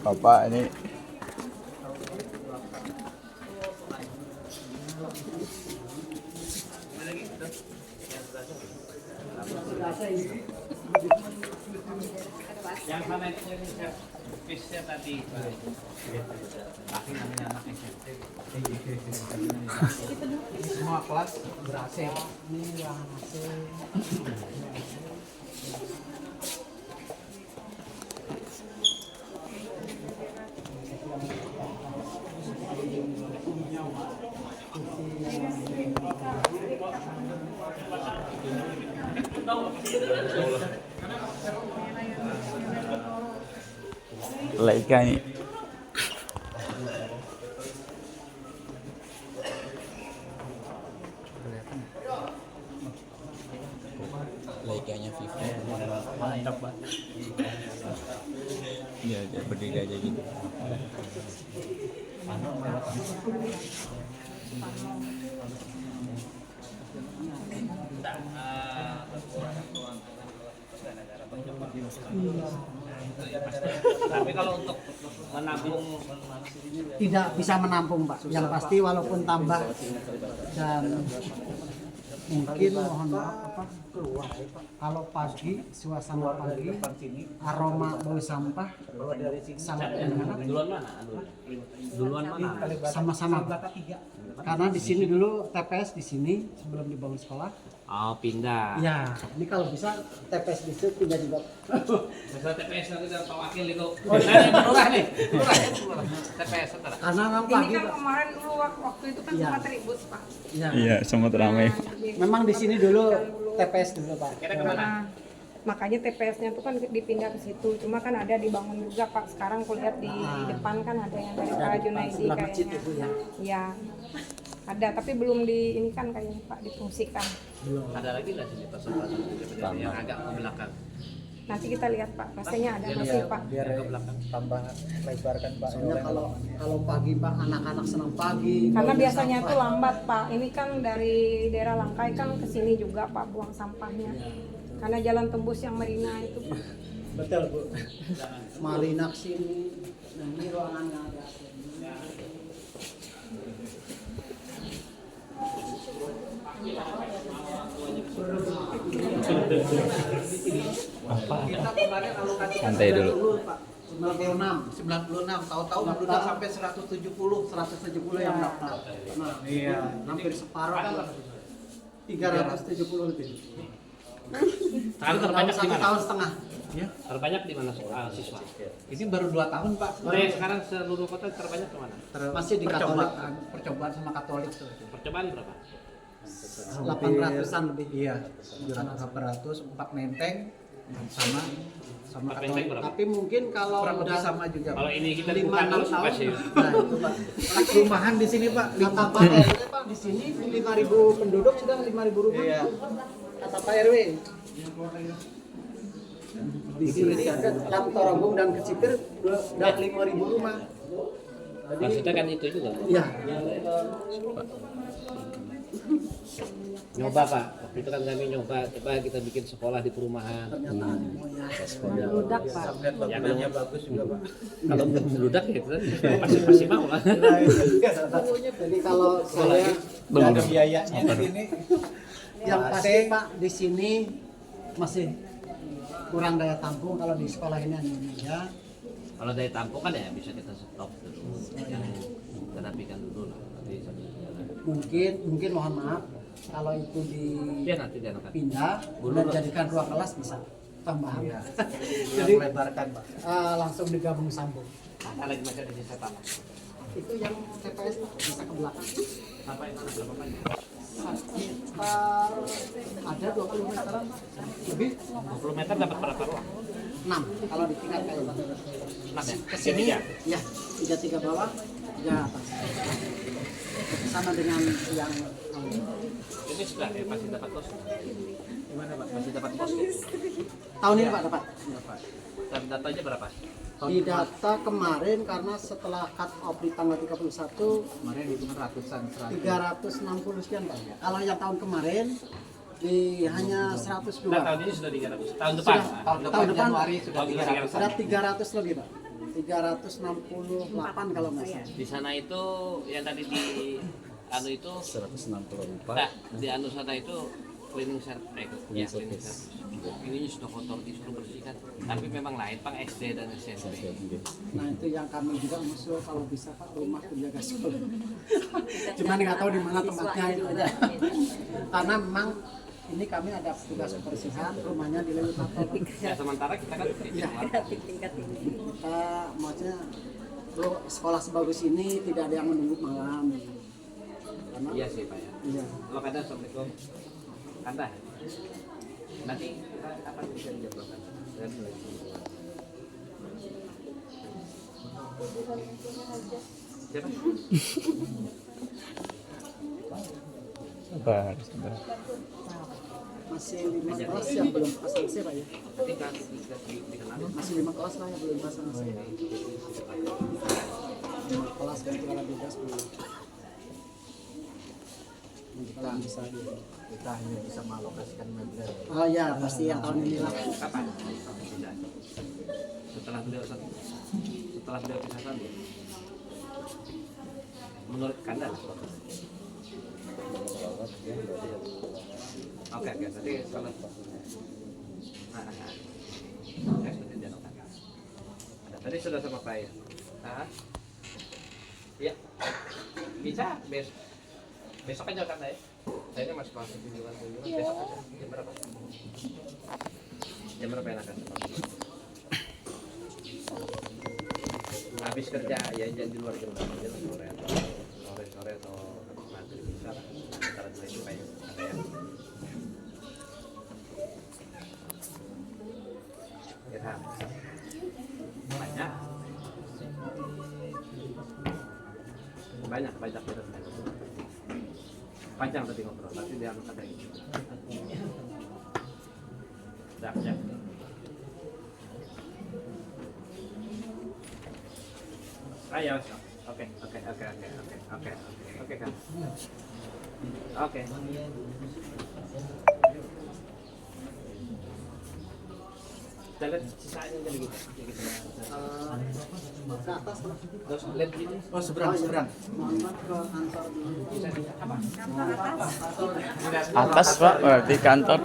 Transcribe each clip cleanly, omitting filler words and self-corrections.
Bapak ini yang mana itu fish-nya tadi tapi namanya anak SMP Semua kelas ber-AC. Ini yang AC. Laika ini. Laikanya Vivo. mantap Pak. Iya, dia berdiri aja gitu. Tapi kalau untuk menampung Tidak bisa menampung, Pak. Yang pasti walaupun tambah dan mungkin mohon maaf keluar ya, Pak. Kalau pagi suasana pagi aroma bau sampah sangat enak. duluan mana? Duluan mana? Sama-sama, Pak. Karena di sini dulu TPS di sini sebelum dibangun sekolah. Oh, pindah. Ya, ini kalau bisa TPS di situ pindah juga. Masalah TPS nanti dan Pak Wakil itu. Lurah nih. TPS setelah. Karena memang Ini pagi, kan Pak. kemarin dulu waktu itu kan Iya. sempat ribut Pak. Ya. Iya, sangat ramai. Memang di sini dulu TPS dulu, Pak. Kira kemana? Nah, makanya TPS-nya tuh kan dipindah ke situ. Cuma kan ada dibangun juga Pak. Sekarang aku lihat di depan kan ada yang dari Pak Junaidi Sebelah masjid kayaknya. itu ya. Iya. Ada, tapi belum di ini kan kayaknya Pak difungsikan. Belum. Ada lagi nggak sini tempat yang agak ke belakang? Nanti kita lihat Pak. Rasanya ada masih Pak. Biar Yang ke belakang. tambah lebarkan Pak. Soalnya kalau pagi, Pak, anak-anak senang pagi. Karena baunya biasanya sampah. tuh lambat Pak. Ini kan dari daerah Langkai kan ke sini juga Pak buang sampahnya. Karena jalan tembus yang Marina itu Pak. Betul, Bu. Marina sini, ini ruangan yang ada. Kita kemarin alokasi Santai dulu. Pak. 96, tahu-tahu udah sampai 170 yang daftar. Nah, iya, hampir separuh. 370 lebih. Sekarang terbanyak di Satu mana? tahun setengah. Ya. Terbanyak di mana siswa? Ini baru 2 tahun, Pak. Sekarang seluruh kota terbanyak kemana? Masih di Katolik, percobaan sama Katolik tuh. Percobaan berapa? 800-an lebih. Iya, 800, 4 menteng sama Empat Katolik. menteng berapa? Tapi mungkin kalau udah sama juga. Kalau ini kita 5 buka 6 terus tahun. pasti. Nah, itu Pak. Rumahan di sini, Pak. Kata Pak RW, Pak, di sini 5.000 penduduk sudah 5.000 rumah. Iya. Kata Pak RW. Di sini ke Torogong dan Kecipir udah 5.000 rumah. Maksudnya kan itu juga. Iya. Nyoba Pak, waktu itu kan kami nyoba, coba kita bikin sekolah di perumahan. Meludak Pak. Ya kalau bagus juga Pak. Kalau belum meludak ya itu pasti mau lah. Jadi kalau saya Nggak ada biayanya di sini. yang pasti Pak di sini masih kurang daya tampung kalau di sekolah ini hanya ya. Kalau dari tampung kan ya bisa kita stop dulu. Yang kita rapikan dulu lah. Nanti sambil jalan. Mungkin mohon maaf kalau itu Ya nanti dia akan. dipindah dan jadikan ruang kelas bisa tambahan. Jadi lebarkan Pak. Langsung digabung sambung. Ada lagi masih ada sisa tanah. Itu yang TPS Pak bisa ke belakang. Apa yang mana berapa banyak? Sekitar ada 20 meteran Pak. Lebih 20 meter dapat berapa ruang? 6 kalau di tingkat kayak Pak. 6 ya? Ke sini Tiga. ya 3 bawah 3 atas. Sama dengan yang Ini sudah ya, pasti dapat kos. Gimana Pak? Masih dapat kos ya? tahun ini Pak dapat. Dan datanya berapa? Di data kemarin karena setelah cut off di tanggal 31 Kemarin hitungan ratusan 360 sekian Pak. Kalau yang tahun kemarin hanya 102. Nah, tahun ini sudah 300. Tahun depan. Tahun depan Januari sudah 300. ada 300 lebih Pak. 368 kalau nggak salah. Di sana itu yang tadi di anu itu 164. nah, di anu sana itu cleaning service. Ya, cleaning service. Ini sudah kotor disuruh bersihkan. Tapi memang lain Pak SD dan SMP. Nah itu yang kami juga musuh kalau bisa Pak rumah penjaga sekolah. Cuman nggak tahu di mana tempatnya itu aja. Karena memang ini kami ada tugas kebersihan rumahnya di Lelu Tato. Ya sementara kita kan Iya. Kita maksudnya lo sekolah sebagus ini tidak ada yang menunggu malam. Karena iya sih Pak ya. iya. Lo kadang assalamualaikum. Kanda. Nanti kita kapan bisa dijadwalkan? Siapa? Sabar, sabar. Masih 5 kelas yang belum pasang C Pak ya. Ketika dikenal. Masih 5 kelas lah yang belum pasang C. 5 kelas dan kelas bebas belum. Kita bisa Kita hanya bisa mengalokasikan mebel. Oh ya pasti yang tahun ini lah. Kapan? Tidak. Setelah beliau pisah satu. Menurut Kanda lah. Oke, berarti kalau tadi sudah sama Pak ya? Iya. Bisa besok aja kan ya? Saya masih kelas 7 besok aja. Jam berapa? Jam berapa enakan? Habis kerja ya jangan di luar jam berapa? Sore atau maghrib bisa lah. Antara dua itu kayak ada yang ya banyak kita panjang tadi ngobrol nanti dia akan kata gitu siap ayo oke kan oke kita lihat sisanya jadi gitu Ke atas Pak. terus lihat ini Oh, seberang. Mohon maaf ke kantor dulu. bisa di apa Atas Pak, berarti kantor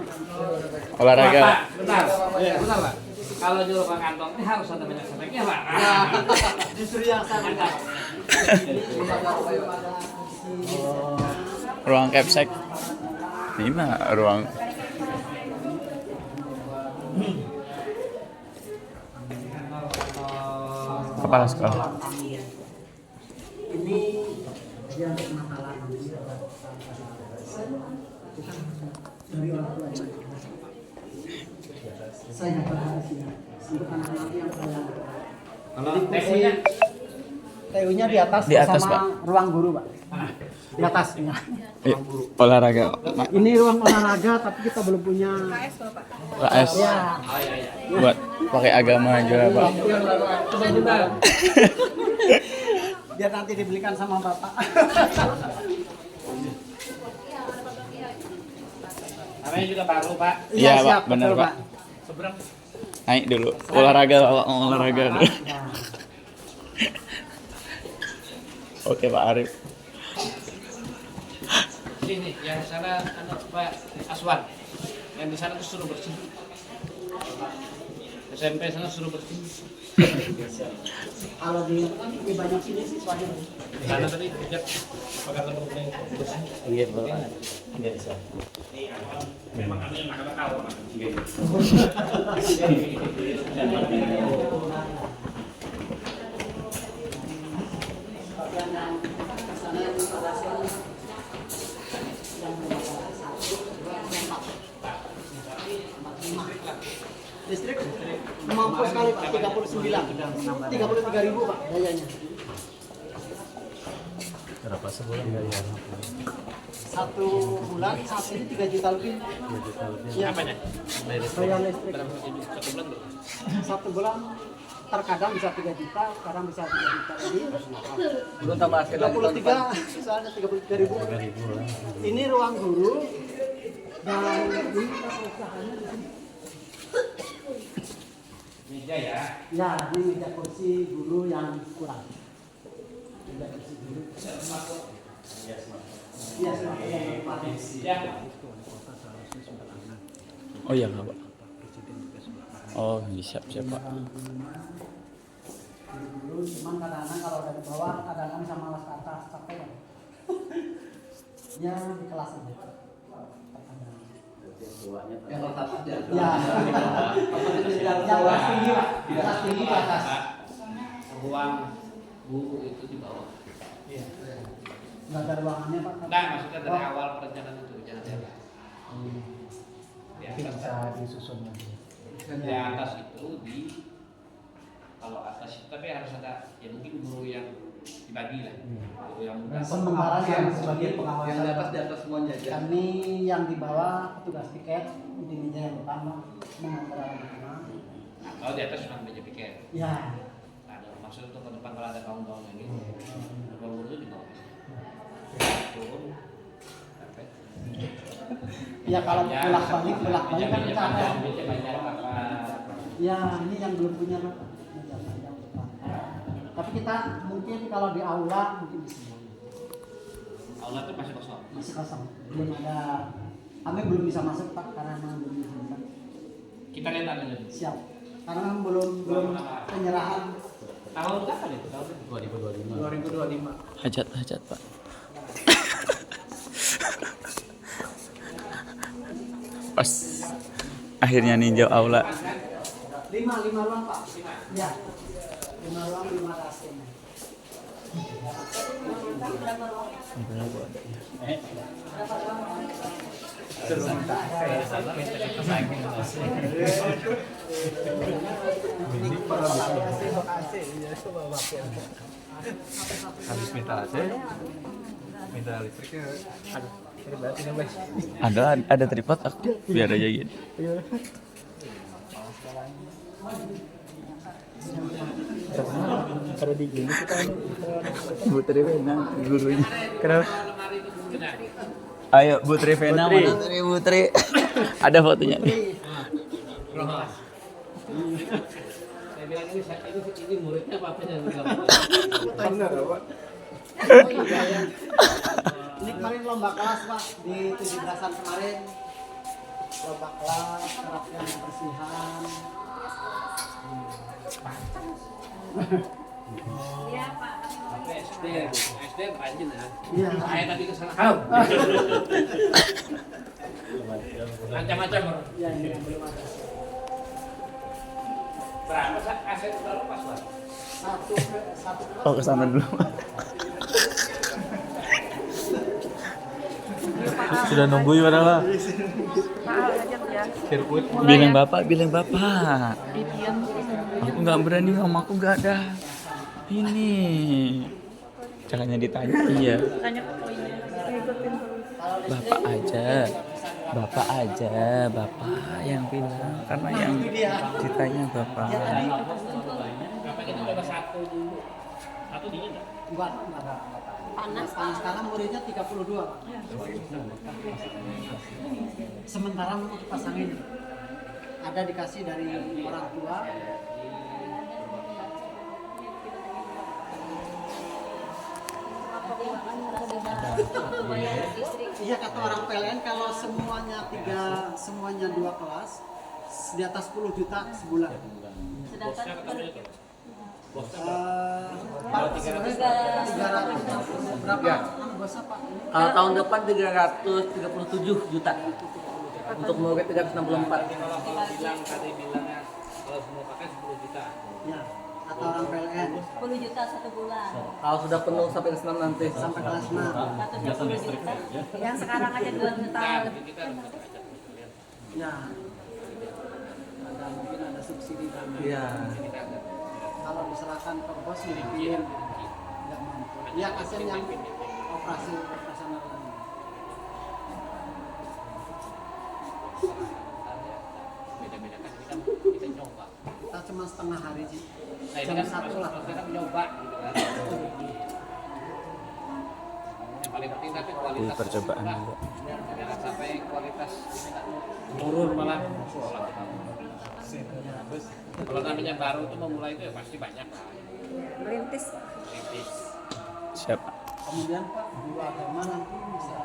olahraga. Pak, bentar Pak. Kalau nyuruh ke kantong ini harus ada banyak speknya Pak. Justru yang saya minta. Ruang capsek. Ini mah ruang kepala sekolah. Ini dia untuk Natalan. Dari orang tua ya. Saya kasih untuk anak-anak yang saya. Kalau TU-nya TU-nya di atas, Di atas, sama Pak. ruang guru, Pak. Di atas. Ya. Olahraga. Ini ruang olahraga tapi kita belum punya. KS Ya. buat pakai agama juga Pak. Biar nanti dibelikan sama Bapak. namanya juga baru Pak. Iya, Pak, siap, benar, betul, Pak. Seberang Naik dulu. Olahraga dulu. Nah, Oke Pak Arif. sini yang sana anak Pak Aswan. Yang di sana tuh suruh bersih. SMP sana suruh bersih. kalau di banyak sini siswanya. Di sana tadi kerja pakai lembu bersih. Iya Pak. Iya bisa. Memang ada yang nakal tahu Pak. Listrik mampu sekali Pak, 33.000 Pak dayanya. Berapa sebulan ya? Satu bulan saat ini 3 juta lebih. Ya, Apanya? bayar listrik. Berapa satu bulan berapa? Satu bulan terkadang bisa 3 juta, sekarang bisa 3 juta lebih. Belum tambah 33, soalnya 33.000. Ini ruang guru Dan ini usahanya di sini. Meja ya. Ya, ini meja kursi guru yang kurang. Meja kursi guru. Iya, semakin yang berpaling. Ya. Oh iya nggak pak? Oh siap siap pak. Dulu cuman kadang-kadang kalau dari bawah kadang-kadang bisa malas ke atas capek ya. Ya di kelas aja. Yang letak aja. Ya. Yang kelas tinggi pak. Kelas tinggi ke atas. Ruang buku itu di bawah. Iya. Nggak ada ruangannya pak. Enggak, maksudnya dari awal perencanaan itu jangan ada. Di Mungkin atas, bisa disusun lagi. di atas itu kalau atas itu tapi harus ada ya mungkin guru yang dibagi lah. Guru yang muda. Sementara yang sebagai Yang pengawasan di atas semuanya aja. kami yang di bawah petugas piket di meja yang pertama mengantar anak-anak. Kalau di atas cuma meja piket. Ya. Ada maksud untuk ke depan kalau ada kawan-kawan yang gitu. Ruang guru itu di bawah. Turun. Sampai. Ya kalau bolak-balik kan capek. Meja panjang apa? Ya ini yang belum punya Pak. Meja panjang depan. Tapi kita mungkin kalau di aula mungkin bisa. Aula itu masih kosong. Masih kosong. Belum ada. Kami belum bisa masuk Pak karena memang belum diizinkan. Kita lihat ada dulu. Siap. Karena memang belum penyerahan. Tahun kapan itu? Tahun 2025. Hajat pak. Pas akhirnya ninjau aula. 5 ruang Pak. Ya. 5 ruang 5 kasih. Habis minta AC, minta listriknya. Ada tripod aku biar aja gitu. Ada di gini kita Bu Trivena gurunya. Kenapa? lemari itu benar. Ayo Bu Trivena mana Tri Bu Tri? Ada fotonya nih. Saya bilang ini muridnya apa yang bilang? Ini kemarin lomba kelas Pak di 17-an kemarin. Lomba kelas, perapian kebersihan. Iya Pak. SD rajin ya. Iya. Saya tadi ke sana. Halo. Macam-macam. Ya ini yang belum ada. Berapa aset berapa pas Pak? Satu Oh kesana dulu. Sudah nungguin padahal. sirkuit. Bilang bapak. Aku nggak berani, om aku nggak ada. Ini. Jangannya ditanya. Iya. Bapak aja, bapak yang bilang karena yang ditanya bapak. Bapak kita coba satu dulu. Satu dingin nggak? Enggak ada. Panas karena muridnya 32 Pak. Sementara mau dipasangin. Ada dikasih dari orang tua. Iya kata orang PLN kalau semuanya 2 kelas di atas 10 juta sebulan. Pak, sebenarnya 300 berapa? Bosnya Pak? Kalau tahun depan 337 juta. Untuk murid 364. Kalau tadi bilangnya kalau semua pakai 10 juta. Ya, kata orang PLN 10 juta satu bulan. Kalau sudah penuh sampai kelas 6 nanti. sampai kelas 6. 110 juta. Yang sekarang aja 2 juta. Kita harus baca. Ya. Ada mungkin ada subsidi dana. Iya. Kalau diserahkan ke bos mungkin nggak mampu. Ya kasihan yang operasional lain. Beda-beda kan kita nyoba. Kita cuma setengah hari sih. Nah, ini Jam kan 1 lah. kita mencoba gitu kan. Yang paling penting tapi kualitas Percobaan lah. juga. Biar sampai kualitas turun malah sekolah. Kalau namanya baru tuh memulai itu ya pasti banyak lah. Merintis. Kritis. Siapa? Kemudian Pak, guru agama nanti bisa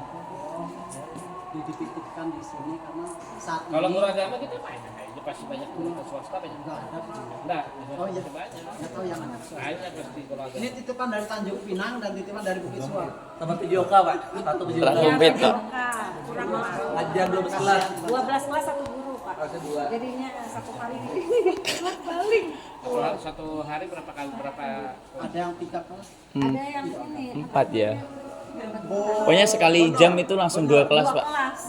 dititipkan di sini karena saat ini Kalau guru agama kita banyak kayaknya pasti banyak guru ke swasta banyak. nggak ada. Enggak, Oh iya, banyak. nggak tahu yang ada. Banyak pasti guru agama. Ini titipan dari Tanjung Pinang dan titipan dari Bukit Suar. Sama Tujuoka, Pak. Satu Kurang Tujuoka. komplit kok. Kurang Pak. Ngajar 12 kelas. 12 kelas satu guru Pak. Kelasnya 2. Jadinya satu kali balik. Satu hari berapa kali berapa? Ada yang 3 kelas. Ada yang ini. 4 ya. Pokoknya sekali jam itu langsung 2 kelas, Pak.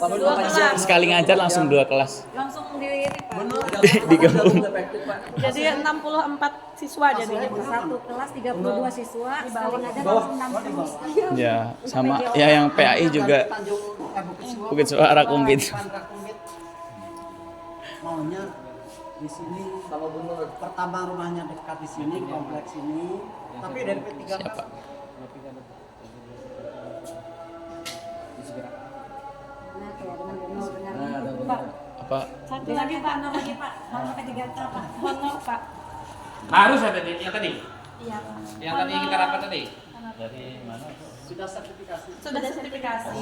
Dua kelas. Sekali ngajar langsung 2 kelas. Langsung di ini Pak. Digabung. Efektif, Pak. Jadi 64 siswa jadinya. Satu kelas 32 siswa, sekali ngajar langsung 60 siswa. Ya, sama ya yang PAI juga Tanjung Bukit Suar. Bukit Suara Kumpit. Maunya di sini Sama Bunur. pertama rumahnya dekat di sini kompleks ini. Tapi dari P3 Siapa? Nah, kayak dengan Pak, Apa? satu lagi Pak, lagi Pak, nomor ketiga Pak. honor Pak. Harus ada yang tadi. Iya Pak. Yang tadi kita rapat tadi. Dari mana? sudah sertifikasi. Sudah sertifikasi.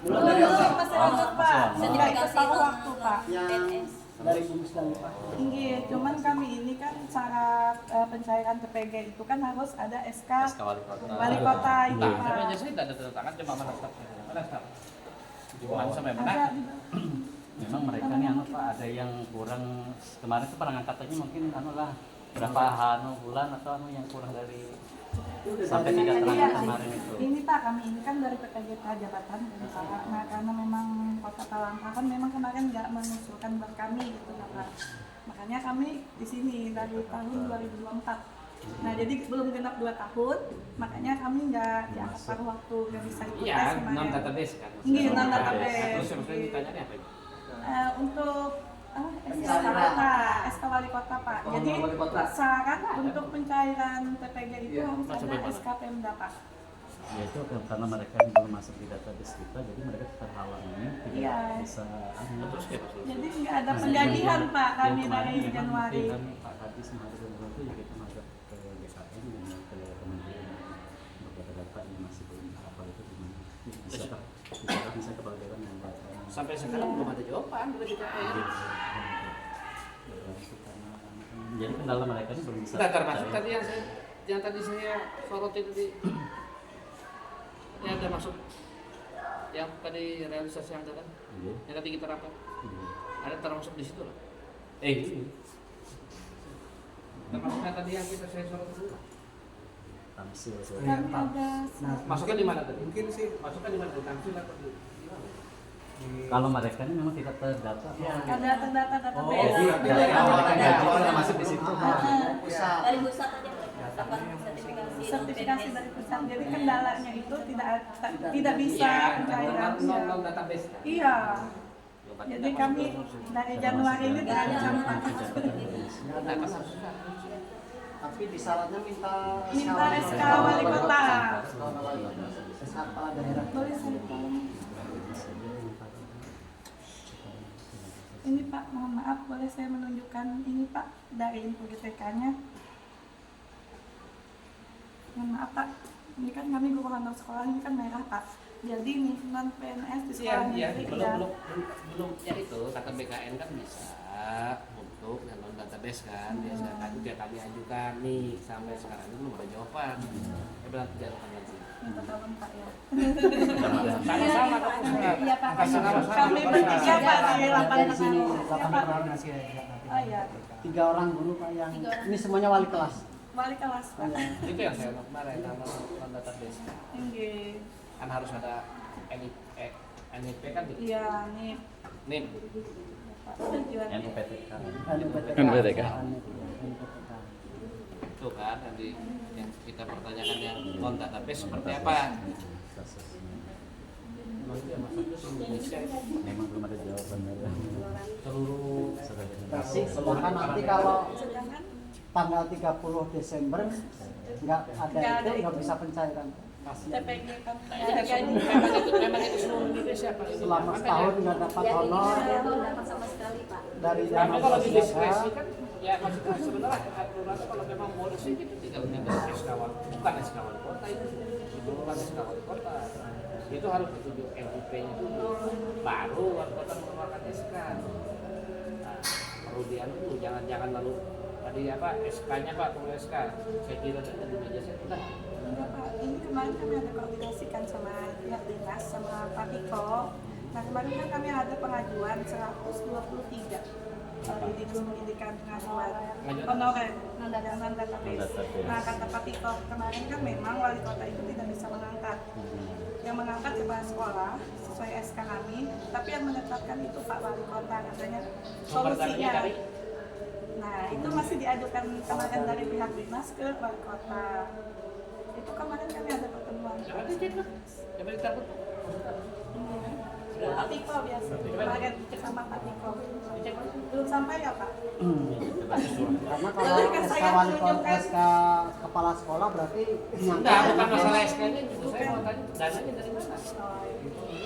Belum dari Belum masih lanjut Pak. Nggak Sertifikasi ikut itu waktu Pak. yang dari gugus dan Pak. Tinggi, cuman kami ini kan syarat pencairan TPG itu kan harus ada SK wali kota itu Nah, Pak. tapi aja sih tidak ada tanda tangan cuma mana staff. Mana staff? Cuma sampai mana? Ada Memang mereka nih anu Pak, ada yang kurang kemarin tuh pernah ngangkat aja mungkin anu lah berapa bulan atau anu yang kurang dari sampai tidak Jadi terangkat ya, kemarin itu. ini Pak, kami ini kan dari PKJK Jabatan Usaha. Nah, karena memang Kota Palangka kan memang kemarin nggak mengusulkan buat kami gitu Pak. Makanya kami di sini dari tahun 2024. Nah, jadi belum genap 2 tahun, makanya kami nggak diangkat paruh waktu, nggak bisa ikut Iya, tes kemarin. non database kan. Iya, non database. Terus yang maksudnya ditanya apa itu? Untuk SK Kota, SK Wali Kota Pak. Jadi Wali Kota. syarat untuk pencairan TPG itu Iya, harus masuk ada mana? SK Pemda Pak. Ya itu karena mereka yang belum masuk di database kita, jadi mereka terhalang ini tidak Iya. bisa. Terus ya maksudnya. Jadi nggak ada penggajian Pak kami Yang kemarin dari memang Januari. Kami Pak Kadis menghadirkan itu ya kita masuk ke BKN dan ke Kementerian data ini masih belum apa itu gimana. Bisa kepala daerah yang Sampai sekarang belum ada jawaban dari BKN. jadi kendala mereka ini belum bisa. Nah, termasuk tadi yang tadi saya soroti tadi. Ini ada masuk yang tadi realisasi yang ada kan? Iya. Yang tadi kita rapat. Iya. Ada termasuk di situ lah. Iya. Termasuk yang tadi yang kita saya sorot dulu. Tamsil. Kami ada Masuknya di mana tadi? Mungkin sih masuknya di mana? Di Tamsil atau di mana? Kalau mereka ini memang tidak terdata. ada terdata Oh, database. jadi data mereka gaji itu masuk di situ. Pusat. Dari pusat aja dapat sertifikasi. Sertifikasi dari pusat. Jadi kendalanya itu tidak bisa Iya, pencairan. non database. Iya. Jadi kami dari Januari ini terancam Pak. Tapi di syaratnya minta SK Wali Kota. SK kepala daerah. Boleh saya tolong? Ini Pak, mohon maaf, boleh saya menunjukkan ini Pak dari info GTK-nya. Mohon maaf Pak, ini kan kami guru honor sekolah ini kan merah Pak. Jadi nih non PNS di sekolah Iya, negeri belum ya itu kata BKN kan bisa untuk yang non database kan biasa kan juga kami ajukan nih sampai sekarang ini belum ada jawaban. Ya berarti jawaban lagi. minta tolong Pak ya. Sama-sama Kak. Iya Pak, Sama-sama. kami bertiga Pak di lapangan. Di sini Iya, 8 Pak. orang masih ada. Oh iya, 3 orang guru Pak yang ini semuanya wali kelas. wali kelas Pak. Itu yang saya kemarin non database Tinggi. kan harus ada NIP kan gitu. Iya nih. NIP. Pak, tujuan. NPTK. NPTK. Itu kan yang kita pertanyakan yang non database seperti apa? Memang belum ada jawaban dari Seluruh Kasih sedangkan nanti kalau tanggal 30 Desember nggak ada itu nggak bisa pencairan. TPG kan Kayaknya ada gaji. memang itu seluruh Indonesia Pak. Selama setahun nggak dapat honor Saya belum dapat sama sekali, Pak. dari Tapi dana kalau bos di mereka. diskresi kan ya maksudnya sebenarnya aturannya kalau memang modus sih kita tinggal minta SK bukan SK wali kota itu bukan SK wali kota itu harus ditunjuk LUP-nya dulu baru wali kota mengeluarkan SK. Nah, perlu dianu jangan lalu tadi apa SK-nya Pak perlu SK saya kira itu di meja saya udah. Enggak, Pak. Ini kemarin kami ada koordinasikan sama pihak dinas sama Pak Tiko. Nah kemarin kan kami ada pengajuan 123 di dinas pendidikan pengajuan honorer non database. Nah kata Pak Tiko kemarin kan memang wali kota itu tidak bisa mengangkat. Yang mengangkat kepala sekolah sesuai SK kami, tapi yang menetapkan itu Pak Wali Kota katanya solusinya. Nah itu masih diajukan kemarin dari pihak dinas ke Wali Kota. Itu kemarin kami ada pertemuan. Jangan dicek lah, jangan ditakut. Pak Tiko biasa, kemarin cek sama Pak Tiko. Belum sampai ya Pak? Karena kalau SK wali kota, SK kepala sekolah berarti Enggak, bukan masalah SK-nya, justru saya mau tanya dananya dari mana?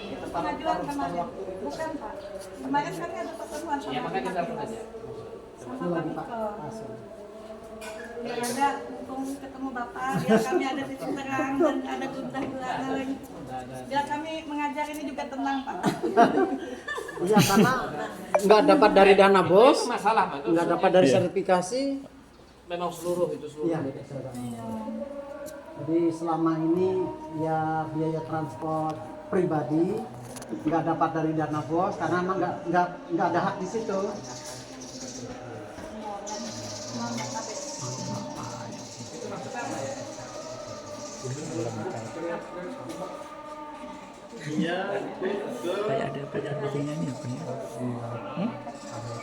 Itu pengajuan kemarin. Bukan Pak. Kemarin kami ada pertemuan sama Ya makanya pihak ditelepon dinas. aja. Sama itu Pak lagi Pak. Tiko. Asal. Biar ada mumpung ketemu Bapak, biar kami ada titik terang dan ada gundah gulana lagi. Biar kami mengajar ini juga tenang Pak. Iya karena nggak dapat dari dana bos, Itu masalah, Pak. Itu nggak dapat dari sertifikasi. memang seluruh itu seluruh. Iya. Jadi selama ini ya biaya transport pribadi nggak dapat dari dana bos karena emang nggak ada hak di situ. Kayak ada putih-putihnya nih apa nih?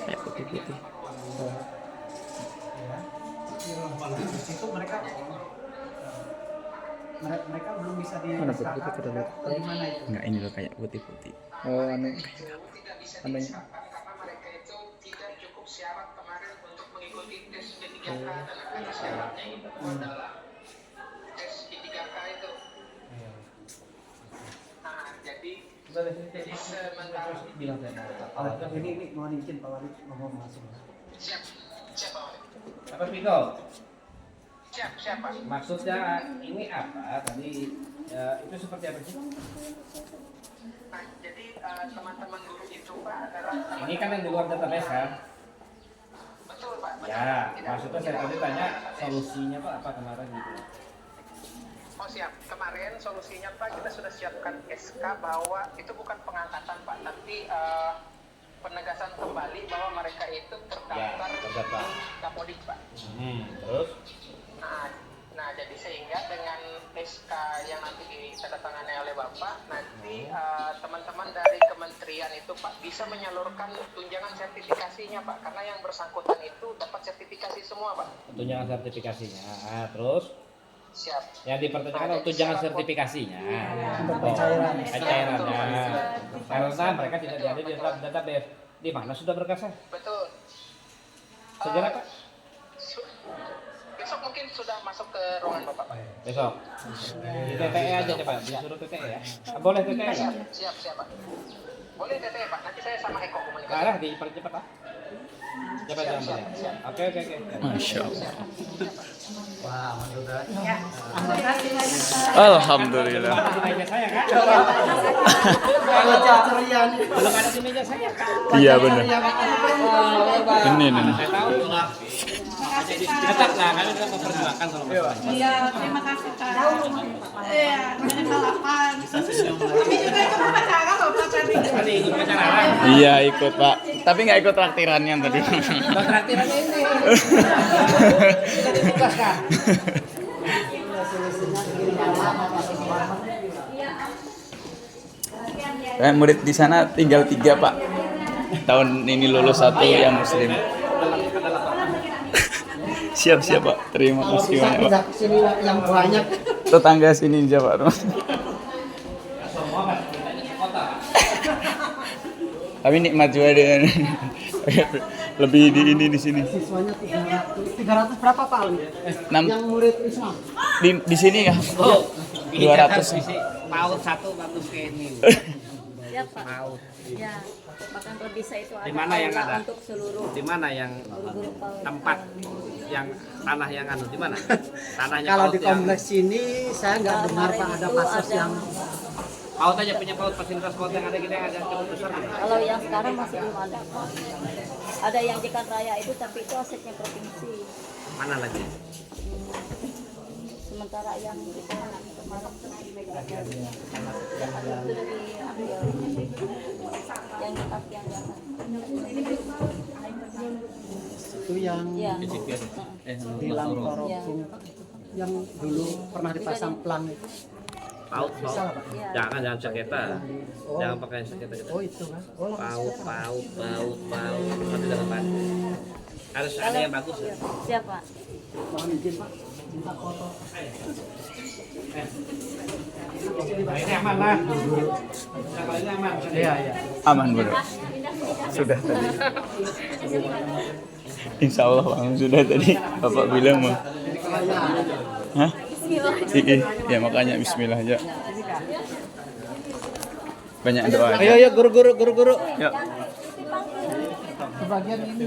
Kayak putih-putih. Itu mereka belum bisa di Mana putih-putih kita lihat? Gimana itu? Enggak, ini loh kayak putih-putih. Oh, anu anunya. karena mereka itu tidak cukup syarat kemarin untuk mengikuti tes P3K dan ada syaratnya itu adalah tes P3K itu. Nah, jadi sementara Ini mohon izin Pak Wali ngomong langsung. siap Pak Wali. Apa Piko? Siap Pak. Maksudnya ini apa? Tadi itu seperti apa sih? Nah, jadi teman-teman guru itu Pak adalah Ini kan yang di luar database kan? betul Pak. Betul. Ya, Tidak- maksudnya saya tadi tanya solusinya Pak apa kemarin gitu. Oh siap, kemarin solusinya Pak kita sudah siapkan SK bahwa itu bukan pengangkatan Pak, tapi penegasan kembali bahwa mereka itu terdaftar terdaftar. di Kapodik Pak. Terus? Nah jadi sehingga dengan SK yang nanti ditandatangani oleh Bapak, nanti teman-teman dari kementerian itu Pak bisa menyalurkan tunjangan sertifikasinya Pak, karena yang bersangkutan itu dapat sertifikasi semua Pak. Tunjangan sertifikasinya. Nah, terus Siap. yang dipertanyakan tunjangan sertifikasinya. Untuk Oh, pencairan. pencairannya. Karena mereka tidak ada di dalam database. Di mana sudah berkasnya? Betul. Segera Pak. Besok mungkin sudah masuk ke ruangan Bapak Pak. Besok. Di TTE aja Pak. Disuruh TTE ya. Boleh TTE nggak? Siap Pak. Boleh TTE Pak, nanti saya sama Eko komunikasi. Nah, dipercepat Pak. Cepat jamnya. Oke. Masya Allah. Wah, udah. Alhamdulillah. Di meja saya kan? Wajah ceria nih. Belum ada di meja saya. Iya benar. Ini nih. Saya tahu. Tetap lah, kami tetap memperjuangkan kalau masalah. Iya, terima kasih Kak. Iya, dari Kalapan. Kami juga ikut upacara loh Pak tadi. Tadi ikut acara. Iya ikut Pak. Tapi nggak ikut traktirannya tadi. Traktirannya ini. Kita ditugaskan. Murid di sana tinggal 3 Pak. Tahun ini lulus 1 yang muslim. Siap Pak. Terima kasih banyak Pak. Pindah ke sini yang banyak. Tetangga sini aja Pak. Tapi nikmat juga dengan lebih di ini di sini. Siswanya 300 berapa Pak Ali? 6 Yang murid Islam. di sini ya. Oh, 200. Paut satu bagus kayak ini. Ya Pak. Paut. Ya, bahkan kalau bisa itu ada Di mana yang aula ada? untuk seluruh Di mana yang guru-guru PAUD. tempat yang tanah yang anu di mana? Tanahnya Kalau paut di yang kompleks ini saya nggak dengar Pak ada pasos yang paut aja punya paut fasilitas paut yang ada kita yang ada cukup besar. Kalau yang sekarang masih belum ada Pak. Ada yang Jekan Raya itu tapi itu asetnya provinsi. Mana lagi? Sementara yang kita kemarin yang ada itu dari ambil yang tetap yang jangan. itu yang Ya. di Langkoro Ya. yang dulu pernah dipasang pelang itu. Paut. Ya. Jangan sengketa. Jangan pakai sengketa. Oh itu kan. Oh, Paut. Nanti dalam Pak. Harus ada yang bagus. Ya. Siapa? mohon izin Pak, minta foto. Ini aman lah. Ini aman. Iya, iya. Aman bro. Sudah tadi. Insya Allah Bang, sudah tadi Bapak bilang mah. Hah? Ya makanya Bismillah aja. Banyak doa. Ayo guru. Yuk. Kebagian ini